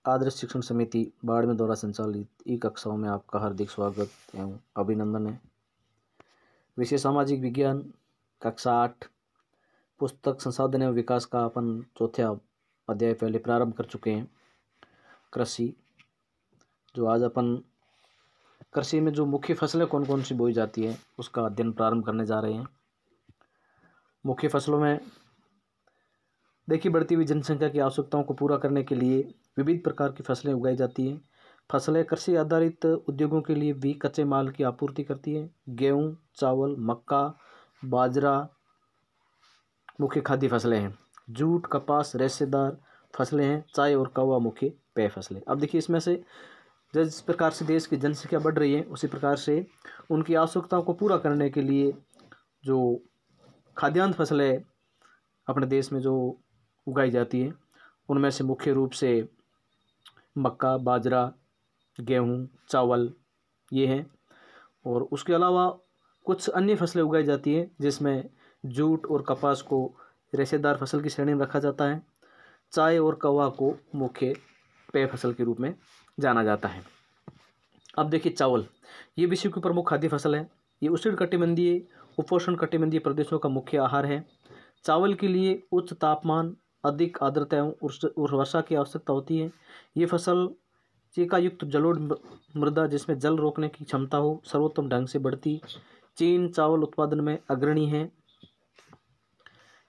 आदर्श शिक्षण समिति बाड़मेर द्वारा संचालित ई कक्षाओं में आपका हार्दिक स्वागत एवं अभिनंदन है। विषय सामाजिक विज्ञान, कक्षा 8, पुस्तक संसाधन एवं विकास का अपन चौथा अध्याय पहले प्रारंभ कर चुके हैं। कृषि, जो आज अपन कृषि में जो मुख्य फसलें कौन कौन सी बोई जाती है उसका अध्ययन प्रारंभ करने जा रहे हैं। मुख्य फसलों में देखिए, बढ़ती हुई जनसंख्या की आवश्यकताओं को पूरा करने के लिए विविध प्रकार की फसलें उगाई जाती हैं। फसलें कृषि आधारित उद्योगों के लिए भी कच्चे माल की आपूर्ति करती हैं। गेहूं, चावल, मक्का, बाजरा मुख्य खाद्य फसलें हैं। जूट, कपास रेशेदार फसलें हैं। चाय और कवा मुख्य पेय फसलें। अब देखिए, इसमें से जिस प्रकार से देश की जनसंख्या बढ़ रही है उसी प्रकार से उनकी आवश्यकताओं को पूरा करने के लिए जो खाद्यान्न फसलें अपने देश में जो उगाई जाती है उनमें से मुख्य रूप से मक्का, बाजरा, गेहूं, चावल ये हैं। और उसके अलावा कुछ अन्य फसलें उगाई जाती हैं जिसमें जूट और कपास को रेशेदार फसल की श्रेणी में रखा जाता है। चाय और कवा को मुख्य पेय फसल के रूप में जाना जाता है। अब देखिए, चावल ये विश्व की प्रमुख खाद्य फसल है। ये उष्णकटिबंधीय, उपोष्ण कटिबंधीय प्रदेशों का मुख्य आहार है। चावल के लिए उच्च तापमान, अधिक आर्द्रता एवं वर्षा की आवश्यकता होती है। ये फसल चीका युक्त जलोढ़ मृदा जिसमें जल रोकने की क्षमता हो सर्वोत्तम ढंग से बढ़ती। चीन चावल उत्पादन में अग्रणी है।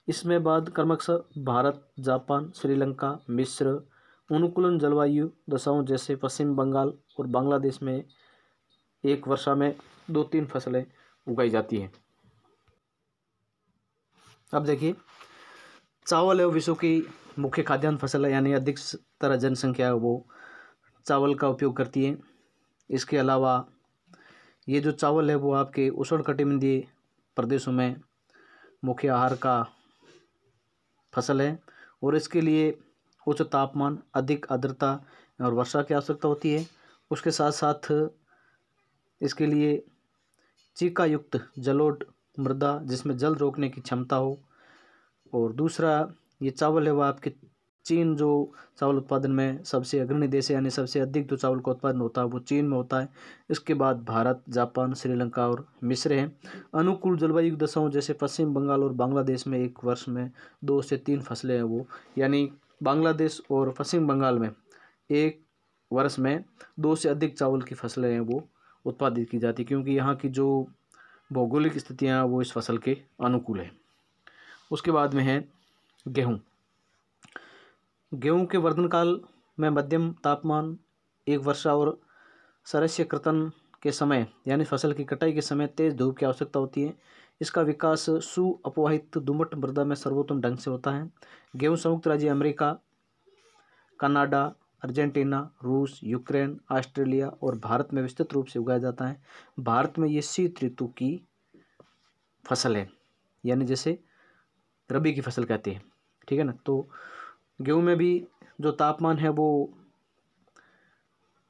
इसमें बाद क्रमशः भारत, जापान, श्रीलंका, मिस्र, अनुकूलन जलवायु दशाओं जैसे पश्चिम बंगाल और बांग्लादेश में एक वर्षा में 2-3 फसलें उगाई जाती हैं। अब देखिए, चावल है विश्व की मुख्य खाद्यान्न फसल है, यानी अधिकतर जनसंख्या वो चावल का उपयोग करती है। इसके अलावा ये जो चावल है वो आपके उष्णकटिबंधीय प्रदेशों में मुख्य आहार का फसल है और इसके लिए उच्च तापमान, अधिक आर्द्रता और वर्षा की आवश्यकता होती है। उसके साथ साथ इसके लिए चीका युक्त जलोढ़ मृदा जिसमें जल रोकने की क्षमता हो। और दूसरा ये चावल है वह आपके चीन जो चावल उत्पादन में सबसे अग्रणी देश है, यानी सबसे अधिक जो चावल का उत्पादन होता है वो चीन में होता है। इसके बाद भारत, जापान, श्रीलंका और मिस्र हैं। अनुकूल जलवायु दशाओं जैसे पश्चिम बंगाल और बांग्लादेश में एक वर्ष में 2 से 3 फसलें हैं वो, यानी बांग्लादेश और पश्चिम बंगाल में एक वर्ष में 2 से अधिक चावल की फसलें हैं वो उत्पादित की जाती, क्योंकि यहाँ की जो भौगोलिक स्थितियाँ वो इस फसल के अनुकूल है। उसके बाद में है गेहूँ। गेहूँ के वर्धन काल में मध्यम तापमान, एक वर्षा और सरस्य कर्तन के समय यानी फसल की कटाई के समय तेज धूप की आवश्यकता होती है। इसका विकास सुअपवाहित दोमट मृदा में सर्वोत्तम ढंग से होता है। गेहूँ संयुक्त राज्य अमेरिका, कनाडा, अर्जेंटीना, रूस, यूक्रेन, ऑस्ट्रेलिया और भारत में विस्तृत रूप से उगाया जाता है। भारत में ये शीत ऋतु की फसल है, यानी जैसे रबी की फसल कहते हैं, ठीक है ना। तो गेहूं में भी जो तापमान है वो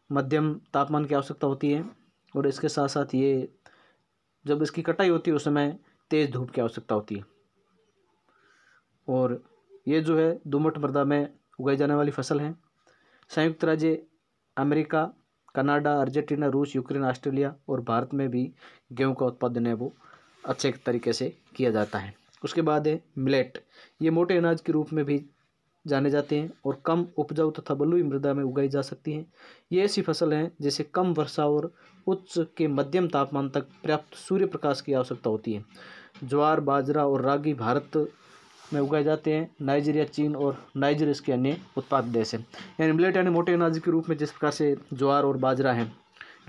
मध्यम तापमान की आवश्यकता होती है और इसके साथ साथ ये जब इसकी कटाई होती है उस समय तेज़ धूप की आवश्यकता होती है। और ये जो है दोमट मृदा में उगाई जाने वाली फसल है। संयुक्त राज्य अमेरिका, कनाडा, अर्जेंटीना, रूस, यूक्रेन, ऑस्ट्रेलिया और भारत में भी गेहूं का उत्पादन है वो अच्छे तरीके से किया जाता है। उसके बाद है मिलेट। ये मोटे अनाज के रूप में भी जाने जाते हैं और कम उपजाऊ तथा बलुई मृदा में उगाई जा सकती हैं। ये ऐसी फसल हैं जिसे कम वर्षा और उच्च के मध्यम तापमान तक पर्याप्त सूर्य प्रकाश की आवश्यकता होती है। ज्वार, बाजरा और रागी भारत में उगाए जाते हैं। नाइजीरिया, चीन और नाइजर इसके अन्य उत्पादक देश हैं। यानी मिलेट यानी मोटे अनाज के रूप में जिस प्रकार से ज्वार और बाजरा है,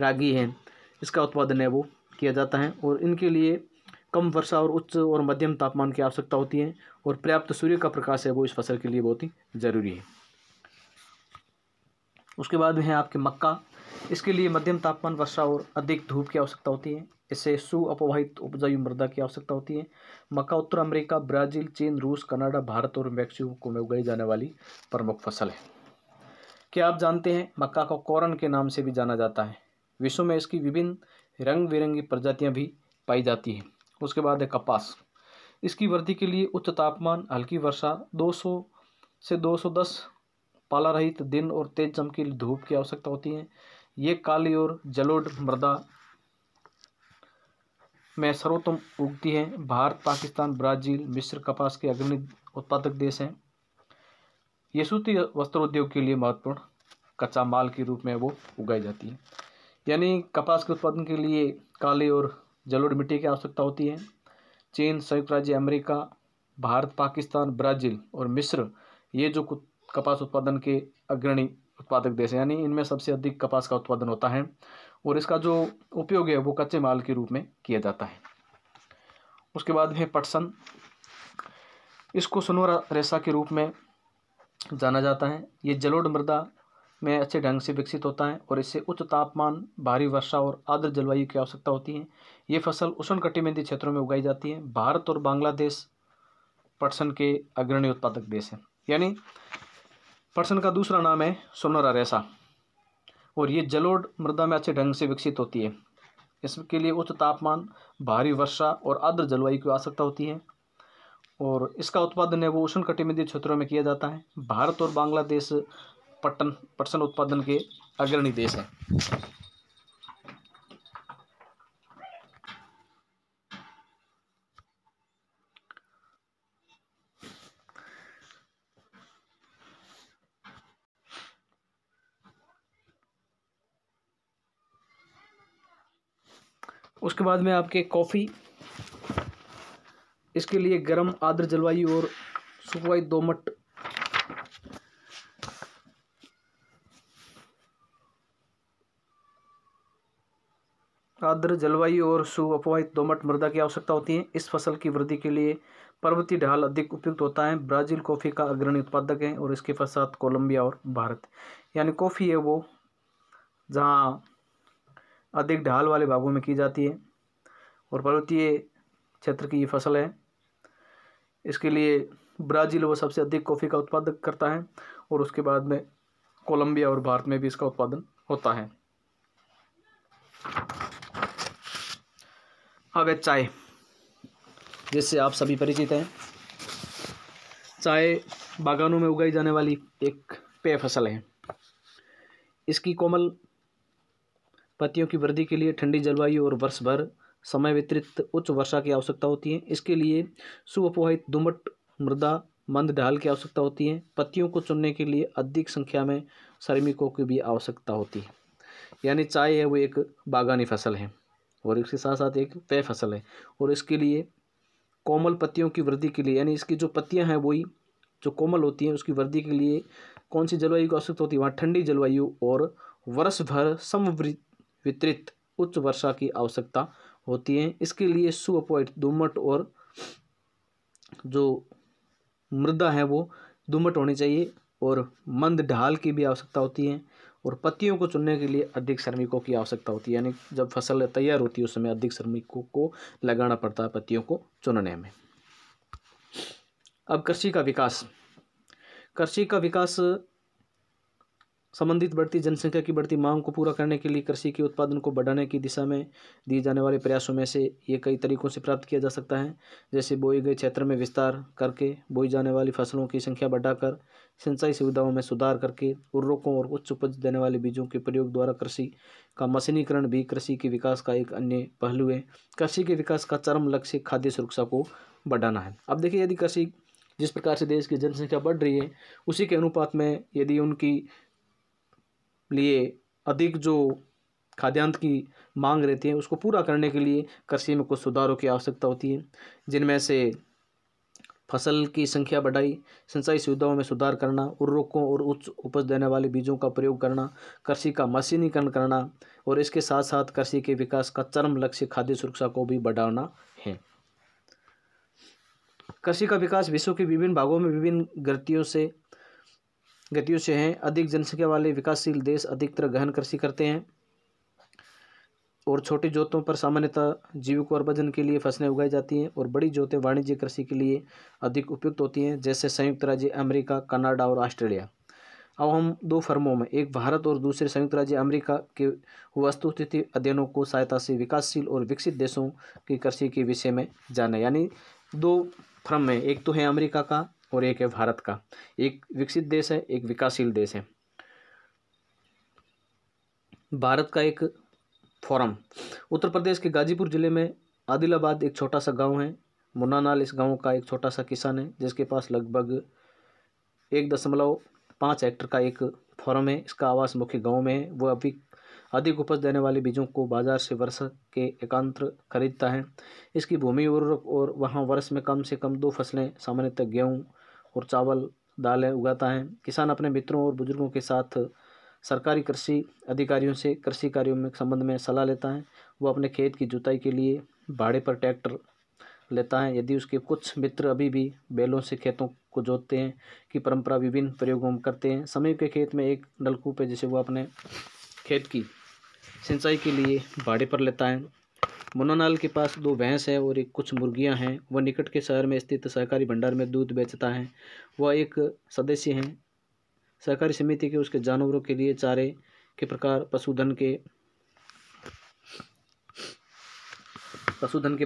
रागी है, इसका उत्पादन है वो किया जाता है और इनके लिए कम वर्षा और उच्च और मध्यम तापमान की आवश्यकता होती है और पर्याप्त सूर्य का प्रकाश है वो इस फसल के लिए बहुत ही जरूरी है। उसके बाद में है आपके मक्का। इसके लिए मध्यम तापमान, वर्षा और अधिक धूप की आवश्यकता होती है। इससे सुअपवाहित उपजाऊ मृदा की आवश्यकता होती है। मक्का उत्तर अमेरिका, ब्राजील, चीन, रूस, कनाडा, भारत और मैक्सिको में उगाई जाने वाली प्रमुख फसल है। क्या आप जानते हैं मक्का को कॉर्न के नाम से भी जाना जाता है। विश्व में इसकी विभिन्न रंग बिरंगी प्रजातियां भी पाई जाती हैं। उसके बाद है कपास। इसकी वृद्धि के लिए उच्च तापमान, हल्की वर्षा, 200 से 210 पाला रहित दिन और तेज चमकीली धूप की आवश्यकता होती है। ये काली और जलोढ़ मृदा में सर्वोत्तम उगती है। भारत, पाकिस्तान, ब्राजील, मिस्र कपास के अग्रणी उत्पादक देश हैं। ये सूती वस्त्र उद्योग के लिए महत्वपूर्ण कच्चा माल के रूप में वो उगाई जाती है। यानी कपास के उत्पादन के लिए काली और जलोढ़ मिट्टी की आवश्यकता होती है। चीन, संयुक्त राज्य अमेरिका, भारत, पाकिस्तान, ब्राज़ील और मिस्र ये जो कपास उत्पादन के अग्रणी उत्पादक देश हैं, यानी इनमें सबसे अधिक कपास का उत्पादन होता है और इसका जो उपयोग है वो कच्चे माल के रूप में किया जाता है। उसके बाद है पटसन। इसको सोनोरा रेशा के रूप में जाना जाता है। ये जलोढ़ मृदा में अच्छे ढंग से विकसित होता है और इससे उच्च तापमान, भारी वर्षा और आर्द्र जलवायु की आवश्यकता होती है। ये फसल उष्णकटिबंधीय क्षेत्रों में उगाई जाती है। भारत और बांग्लादेश पटसन के अग्रणी उत्पादक देश हैं। यानी पटसन का दूसरा नाम है सोनोरा रेशा और ये जलोढ़ मृदा में अच्छे ढंग से विकसित होती है। इसके लिए उच्च तापमान, भारी वर्षा और आर्द्र जलवायु की आवश्यकता होती है और इसका उत्पादन है वो उष्णकटिबंधीय क्षेत्रों में किया जाता है। भारत और बांग्लादेश पटसन उत्पादन के अग्रणी देश हैं। उसके बाद में आपके कॉफ़ी। इसके लिए गर्म, आर्द्र जलवायु और सुखवाई दोमट सुअपवाहित दोमट मृदा की आवश्यकता होती है। इस फसल की वृद्धि के लिए पर्वतीय ढाल अधिक उपयुक्त होता है। ब्राज़ील कॉफ़ी का अग्रणी उत्पादक है और इसके पश्चात कोलंबिया और भारत। यानी कॉफ़ी है वो जहाँ अधिक ढाल वाले भागों में की जाती है और पर्वतीय क्षेत्र की ये फसल है। इसके लिए ब्राज़ील वो सबसे अधिक कॉफ़ी का उत्पादक करता है और उसके बाद में कोलंबिया और भारत में भी इसका उत्पादन होता है। अब है चाय, जिससे आप सभी परिचित हैं। चाय बागानों में उगाई जाने वाली एक पेय फसल है। इसकी कोमल पत्तियों की वृद्धि के लिए ठंडी जलवायु और वर्ष भर समय वितरित उच्च वर्षा की आवश्यकता होती है। इसके लिए सुअपवाहित दोमट मृदा, मंद ढाल की आवश्यकता होती है। पत्तियों को चुनने के लिए अधिक संख्या में श्रमिकों की भी आवश्यकता होती है। यानी चाय है वो एक बागानी फसल है और इसके साथ साथ एक पेय फसल है और इसके लिए कोमल पत्तियों की वृद्धि के लिए, यानी इसकी जो पत्तियां हैं वही जो कोमल होती हैं, उसकी वृद्धि के लिए कौन सी जलवायु की आवश्यकता होती है? वहाँ ठंडी जलवायु और वर्ष भर समवितरित उच्च वर्षा की आवश्यकता होती है। इसके लिए सुअपवाहित दोमट और जो मृदा है वो दोमट होनी चाहिए और मंद ढाल की भी आवश्यकता होती है और पत्तियों को चुनने के लिए अधिक श्रमिकों की आवश्यकता होती है। यानी जब फसल तैयार होती है उस समय अधिक श्रमिकों को लगाना पड़ता है पत्तियों को चुनने में। अब कृषि का विकास। कृषि का विकास संबंधित बढ़ती जनसंख्या की बढ़ती मांग को पूरा करने के लिए कृषि के उत्पादन को बढ़ाने की दिशा में दिए जाने वाले प्रयासों में से ये कई तरीकों से प्राप्त किया जा सकता है। जैसे बोए गए क्षेत्र में विस्तार करके, बोई जाने वाली फसलों की संख्या बढ़ाकर, सिंचाई सुविधाओं में सुधार करके, उर्वरकों और उच्च उपज देने वाले बीजों के प्रयोग द्वारा कृषि का मशीनीकरण भी कृषि के विकास का एक अन्य पहलू है। कृषि के विकास का चरम लक्ष्य खाद्य सुरक्षा को बढ़ाना है। अब देखिए, यदि कृषि जिस प्रकार से देश की जनसंख्या बढ़ रही है उसी के अनुपात में यदि उनकी लिए अधिक जो खाद्यान्न की मांग रहती है उसको पूरा करने के लिए कृषि में कुछ सुधारों की आवश्यकता होती है, जिनमें से फसल की संख्या बढ़ाई, सिंचाई सुविधाओं में सुधार करना, उर्वरकों और उच्च उपज देने वाले बीजों का प्रयोग करना, कृषि का मशीनीकरण करना और इसके साथ साथ कृषि के विकास का चरम लक्ष्य खाद्य सुरक्षा को भी बढ़ाना है। कृषि का विकास विश्व के विभिन्न भागों में विभिन्न गतियों से हैं। अधिक जनसंख्या वाले विकासशील देश अधिकतर गहन कृषि करते हैं और छोटी जोतों पर सामान्यतः जीविकोपार्जन के लिए फसलें उगाई जाती हैं और बड़ी जोतें वाणिज्य कृषि के लिए अधिक उपयुक्त होती हैं, जैसे संयुक्त राज्य अमेरिका, कनाडा और ऑस्ट्रेलिया। अब हम दो फर्मों में, एक भारत और दूसरे संयुक्त राज्य अमेरिका के वस्तुस्थिति अध्ययनों को सहायता से विकासशील और विकसित देशों की कृषि के विषय में जाने। यानी दो फर्म में, एक तो है अमेरिका का और एक है भारत का। एक विकसित देश है, एक विकासशील देश है। भारत का एक फोरम, उत्तर प्रदेश के गाजीपुर जिले में आदिलाबाद एक छोटा सा गांव है। मुन्ना नाल इस गांव का एक छोटा सा किसान है जिसके पास लगभग 1.5 हेक्टर का एक फार्म है। इसका आवास मुख्य गांव में है। वह अभी अधिक उपज देने वाले बीजों को बाजार से वर्ष के एकांतर खरीदता है। इसकी भूमि उर्वरक और वहाँ वर्ष में कम से कम 2 फसलें, सामान्यतः गेहूँ और चावल दालें उगाता है। किसान अपने मित्रों और बुजुर्गों के साथ सरकारी कृषि अधिकारियों से कृषि कार्यों में संबंध में सलाह लेता है। वो अपने खेत की जुताई के लिए भाड़े पर ट्रैक्टर लेता है। यदि उसके कुछ मित्र अभी भी बैलों से खेतों को जोतते हैं की परंपरा विभिन्न प्रयोगों में करते हैं। समीप के खेत में एक नलकूप है जिसे वो अपने खेत की सिंचाई के लिए भाड़े पर लेता है। मुन्ना नाल के पास 2 भैंस है और कुछ मुर्गियां हैं। वह निकट के शहर में स्थित सहकारी भंडार में दूध बेचता है। वह एक सदस्य हैं सहकारी समिति के। उसके जानवरों के लिए चारे के प्रकार, पशुधन के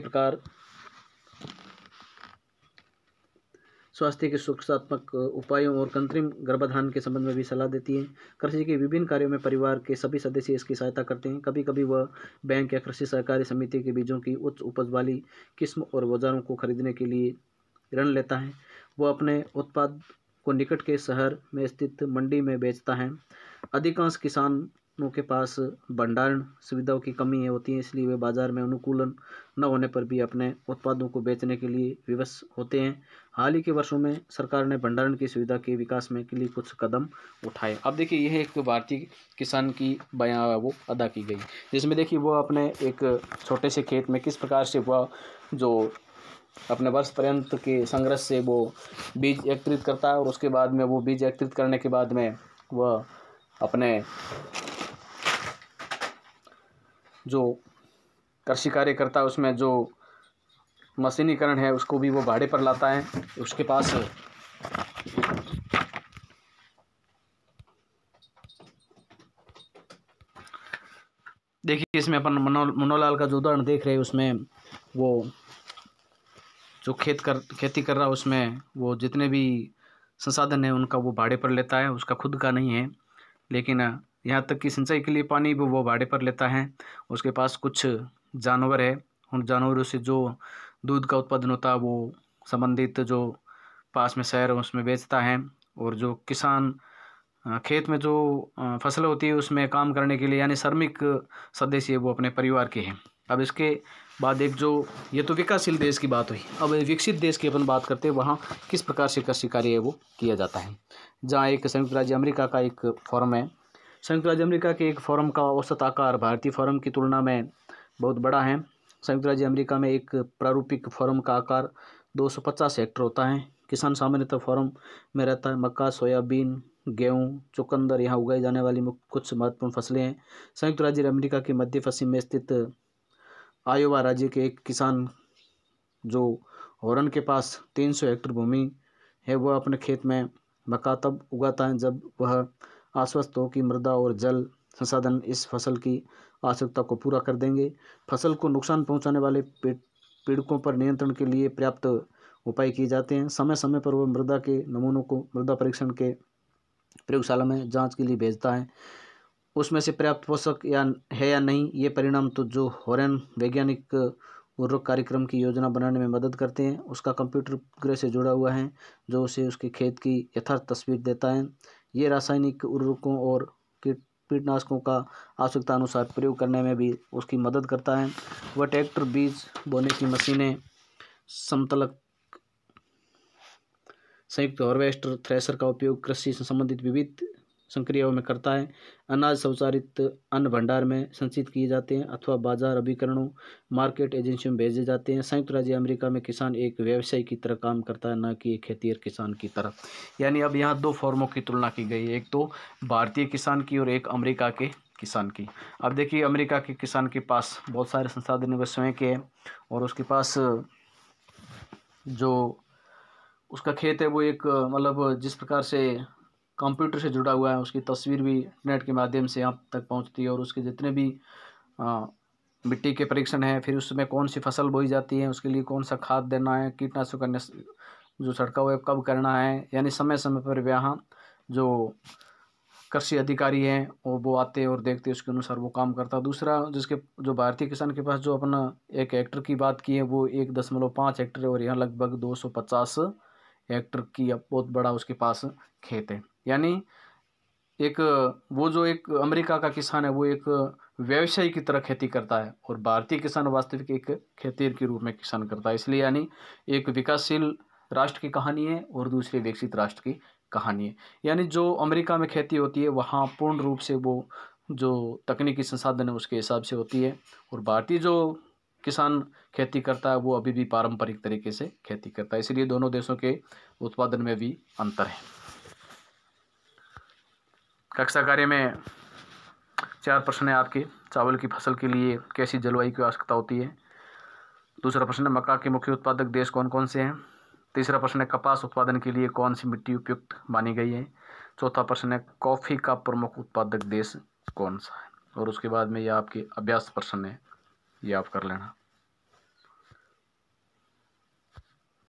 प्रकार, स्वास्थ्य के सुरक्षात्मक उपायों और कृत्रिम गर्भाधान के संबंध में भी सलाह देती है। कृषि के विभिन्न कार्यों में परिवार के सभी सदस्य इसकी सहायता करते हैं। कभी कभी वह बैंक या कृषि सहकारी समिति के बीजों की उच्च उपज वाली किस्म और औजारों को खरीदने के लिए ऋण लेता है। वह अपने उत्पाद को निकट के शहर में स्थित मंडी में बेचता है। अधिकांश किसानों के पास भंडारण सुविधाओं की कमी होती है, इसलिए वे बाजार में अनुकूलन न होने पर भी अपने उत्पादों को बेचने के लिए विवश होते हैं। हाल ही के वर्षों में सरकार ने भंडारण की सुविधा के विकास में के लिए कुछ कदम उठाए। अब देखिए यह एक भारतीय किसान की बयां वो अदा की गई, जिसमें देखिए वो अपने एक छोटे से खेत में किस प्रकार से वह जो अपने वर्ष पर्यंत के संघर्ष से वो बीज एकत्रित करता है और उसके बाद में वो बीज एकत्रित करने के बाद में वह अपने जो कृषि कार्य करता है उसमें जो मशीनीकरण है उसको भी वो भाड़े पर लाता है। उसके पास देखिए इसमें अपन मनोलाल का जो उदाहरण देख रहे हैं उसमें वो जो खेती कर रहा है उसमें वो जितने भी संसाधन है उनका वो भाड़े पर लेता है, उसका खुद का नहीं है। लेकिन यहाँ तक कि सिंचाई के लिए पानी भी वो भाड़े पर लेता है। उसके पास कुछ जानवर है, उन जानवरों से जो दूध का उत्पादन होता है वो संबंधित जो पास में शहर है उसमें बेचता है। और जो किसान खेत में जो फसल होती है उसमें काम करने के लिए यानी श्रमिक सदस्य वो अपने परिवार के हैं। अब इसके बाद एक जो ये तो विकासशील देश की बात हुई, अब विकसित देश की अपन बात करते हैं वहाँ किस प्रकार से कृषि कार्य है वो किया जाता है। जहाँ एक संयुक्त राज्य अमेरिका का एक फॉर्म है। संयुक्त राज्य अमेरिका के एक फॉर्म का औसत आकार भारतीय फॉर्म की तुलना में बहुत बड़ा है। संयुक्त राज्य अमेरिका में एक प्रारूपिक फॉर्म का आकार 250 हेक्टर होता है। किसान सामान्यतः फॉर्म में रहता है। मक्का, सोयाबीन, गेहूँ, चुकंदर यहाँ उगाई जाने वाली कुछ महत्वपूर्ण फसलें हैं। संयुक्त राज्य अमेरिका के मध्य पश्चिम में स्थित आयोवा राज्य के एक किसान जो हॉर्न के पास 300 हेक्टर भूमि है वह अपने खेत में मक्का तब उगाता है जब वह आश्वस्त हो कि मृदा और जल संसाधन इस फसल की आवश्यकता को पूरा कर देंगे। फसल को नुकसान पहुंचाने वाले पीड़कों पर नियंत्रण के लिए पर्याप्त उपाय किए जाते हैं। समय समय पर वह मृदा के नमूनों को मृदा परीक्षण के प्रयोगशाला में जांच के लिए भेजता है। उसमें से पर्याप्त पोषक या नहीं ये परिणाम तो जो हॉर्न वैज्ञानिक उर्वरक कार्यक्रम की योजना बनाने में मदद करते हैं उसका कंप्यूटर उपग्रह से जुड़ा हुआ है जो उसे उसके खेत की यथार्थ तस्वीर देता है। ये रासायनिक उर्वरकों और कीटनाशकों का आवश्यकता अनुसार प्रयोग करने में भी उसकी मदद करता है। वह ट्रैक्टर, बीज बोने की मशीनें, समतलक संयुक्त हार्वेस्टर, थ्रेशर का उपयोग कृषि से संबंधित विविध संक्रियाओं में करता है। अनाज स्वचालित अन्न भंडार में संचित किए जाते हैं अथवा बाजार अभिकरणों मार्केट एजेंसियों में भेजे जाते हैं। संयुक्त राज्य अमेरिका में किसान एक व्यवसाय की तरह काम करता है, न कि एक खेतिहर किसान की तरह। यानी अब यहाँ 2 फॉर्मों की तुलना की गई है, एक तो भारतीय किसान की और एक अमेरिका के किसान की। अब देखिए अमेरिका के किसान के पास बहुत सारे संसाधन वे स्वयं के हैं और उसके पास जो उसका खेत है वो एक मतलब जिस प्रकार से कंप्यूटर से जुड़ा हुआ है उसकी तस्वीर भी नेट के माध्यम से आप तक पहुंचती है। और उसके जितने भी मिट्टी के परीक्षण हैं, फिर उसमें कौन सी फसल बोई जाती है, उसके लिए कौन सा खाद देना है, कीटनाशकों का जो छिड़काव है कब करना है, यानी समय समय पर यहाँ जो कृषि अधिकारी हैं वो आते हैं और देखते हैं, उसके अनुसार वो काम करता है। दूसरा, जिसके जो भारतीय किसान के पास जो अपना 1 हेक्टर की बात की है वो 1.5 हेक्टर है, और यहाँ लगभग 250 हेक्टर की अब बहुत बड़ा उसके पास खेत है। यानी एक वो जो एक अमेरिका का किसान है वो एक व्यवसायी की तरह खेती करता है, और भारतीय किसान वास्तविक एक खेतीर के रूप में किसान करता है। इसलिए यानी एक विकासशील राष्ट्र की कहानी है और दूसरी विकसित राष्ट्र की कहानी है। यानी जो अमेरिका में खेती होती है वहाँ पूर्ण रूप से वो जो तकनीकी संसाधन है उसके हिसाब से होती है, और भारतीय जो किसान खेती करता है वो अभी भी पारंपरिक तरीके से खेती करता है। इसलिए दोनों देशों के उत्पादन में भी अंतर है। कक्षा कार्य में 4 प्रश्न है आपके। चावल की फसल के लिए कैसी जलवायु की आवश्यकता होती है। दूसरा प्रश्न है मक्का के मुख्य उत्पादक देश कौन कौन से हैं। तीसरा प्रश्न है कपास उत्पादन के लिए कौन सी मिट्टी उपयुक्त मानी गई है। चौथा प्रश्न है कॉफ़ी का प्रमुख उत्पादक देश कौन सा है। और उसके बाद में ये आपके अभ्यास प्रश्न है, ये आप कर लेना।